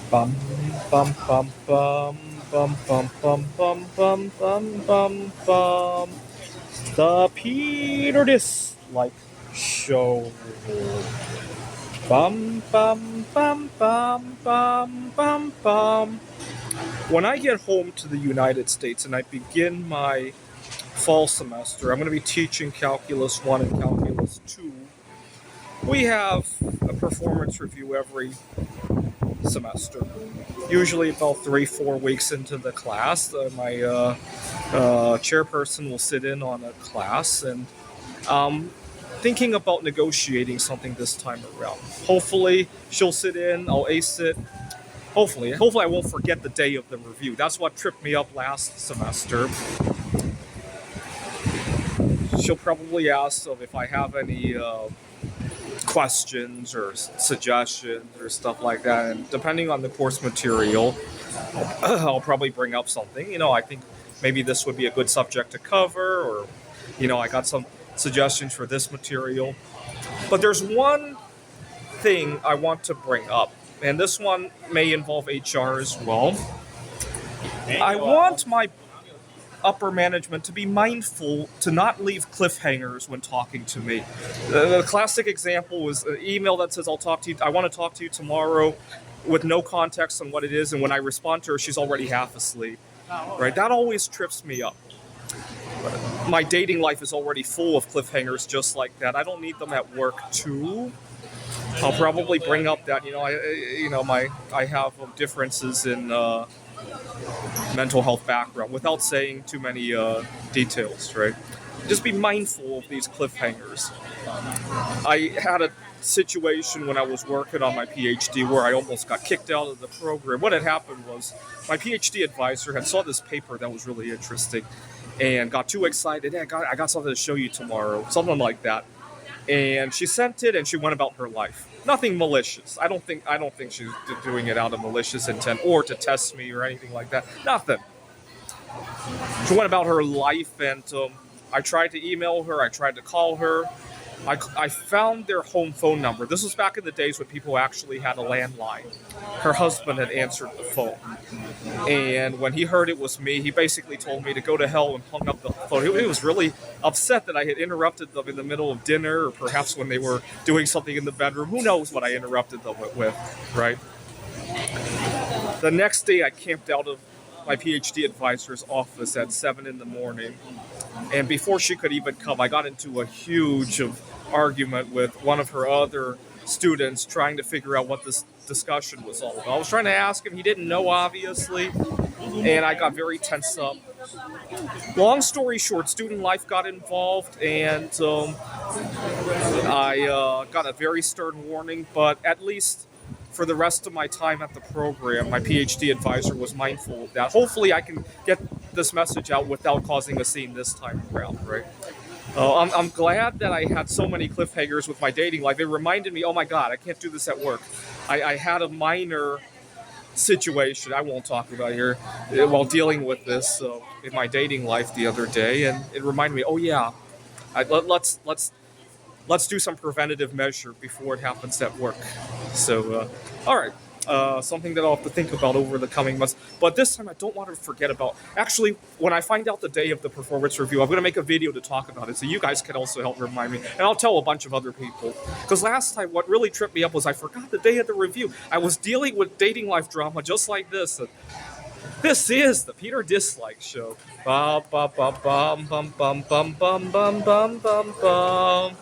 Bum bum bum bum bum bum bum bum bum bum bum bum. The Peter Dislike Show. Bum bum bum bum bum bum bum. When I get home to the United States and I begin my fall semester, I'm going to be teaching Calculus 1 and Calculus 2. We have a performance review every semester. Usually about 3-4 weeks into the class, my chairperson will sit in on a class, and thinking about negotiating something this time around. Hopefully she'll sit in, I'll ace it. Hopefully I won't forget the day of the review. That's what tripped me up last semester. She'll probably ask if I have any questions or suggestions or stuff like that. And depending on the course material, I'll probably bring up something. I think maybe this would be a good subject to cover, or, I got some suggestions for this material. But there's one thing I want to bring up, and this one may involve HR as well. I want my upper management to be mindful to not leave cliffhangers when talking to me. The classic example was an email that says, I want to talk to you tomorrow, with no context on what it is, and when I respond to her, she's already half asleep. Right? That always trips me up. My dating life is already full of cliffhangers just like that. I don't need them at work too. I'll probably bring up that I have differences in mental health background without saying too many details, right? Just be mindful of these cliffhangers. I had a situation when I was working on my PhD where I almost got kicked out of the program. What had happened was my PhD advisor had saw this paper that was really interesting and got too excited. Hey, I got something to show you tomorrow, something like that. And she sent it, and she went about her life. Nothing malicious. I don't think she's doing it out of malicious intent or to test me or anything like that. Nothing. She went about her life, and I tried to email her. I tried to call her. I found their home phone number. This was back in the days when people actually had a landline. Her husband had answered the phone. And when he heard it was me, he basically told me to go to hell and hung up the phone. He was really upset that I had interrupted them in the middle of dinner, or perhaps when they were doing something in the bedroom. Who knows what I interrupted them with, right? The next day, I camped out of my PhD advisor's office at 7 in the morning. And before she could even come, I got into a huge argument with one of her other students trying to figure out what this discussion was all about. I was trying to ask him. He didn't know, obviously. And I got very tense up. Long story short, student life got involved, and I got a very stern warning, but at least for the rest of my time at the program, my PhD advisor was mindful of that. Hopefully I can get this message out without causing a scene this time around, right? I'm glad that I had so many cliffhangers with my dating life. It reminded me, oh my God, I can't do this at work. I had a minor situation I won't talk about here while dealing with this in my dating life the other day, and it reminded me, oh yeah, let's do some preventative measure before it happens at work. So, all right. Something that I'll have to think about over the coming months. But this time I don't want to forget about. Actually, when I find out the day of the performance review, I'm going to make a video to talk about it so you guys can also help remind me. And I'll tell a bunch of other people. Because last time, what really tripped me up was I forgot the day of the review. I was dealing with dating life drama just like this. And this is the Peter Dislike Show. Bum, bum, bum, bum, bum, bum, bum, bum, bum, bum, bum, bum.